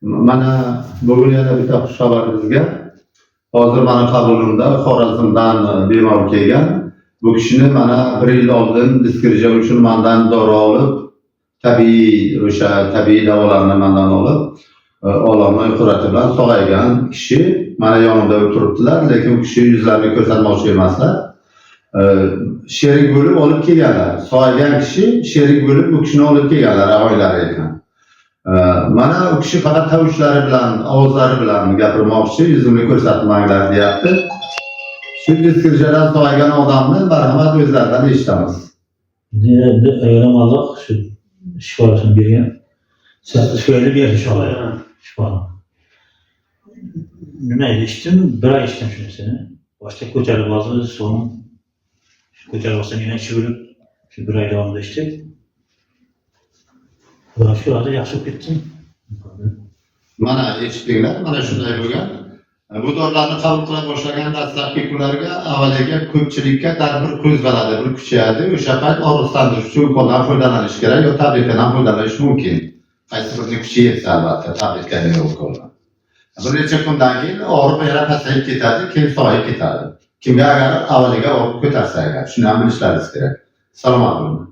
Mana bugun yana bitta xushxabar bizga. Hozir mana qabulimda Xorazmdan bemor kelgan. Bu kishini mana 1 yil oldin diskrijan uchun mendan dori olib, tabiiy davolarni mendan olib, olamay qurati bilan sog'aygan kishi mana yonimda o'tiribdilar, lekin bu kishi yuzlarini ko'rsatmoqchi emaslar. Sherik bo'lib olib kelganlar. Sog'aygan kishi sherik bo'lib bu kishini olib kelganlar oilari ekan. Mana u kishi faqat tavushlari bilan, ovozlari bilan gapirmoqchi, yuzimni ko'rsatmanglar deyapti. Shu diskrijadan sog'aygan odamni marhamat o'zlaridan eshitamiz. Endi ayrim Alloh shu shifosini bergan. Shifoni berdi inshaalloh. Shifoni. Nima eshitdim? Bir oy eshitdim shunisini. Boshqa ko'tarib oldi, so'ng ko'tarib olsam yana chivilib, shu 1 oy davomida eshitdim. Va shu hozir yaxshi bo'lib ketdim. Mana eshitdinglar, mana shunday bo'lgan. Bu dorilarni qabul qila boshlagan dastlabki kunlarga avvaliga ko'pchilikka tadbir qo'zg'aladi, bir kuchayadi. O'sha payt og'riqlantiruvchi ukoldan foydalanish kerak, yo tabletdan foydalanish mumkin. Qaysi birini kuchi yetsa albatta tabletga ukoldan. Bir necha kundan keyin og'riq yana pasayib ketadi, keyin sog'ayib ketadi. Kimga agar avvaliga og'riq ko'tarsa agar, shuni ham bilishlaringiz kerak. Salomat bo'ling.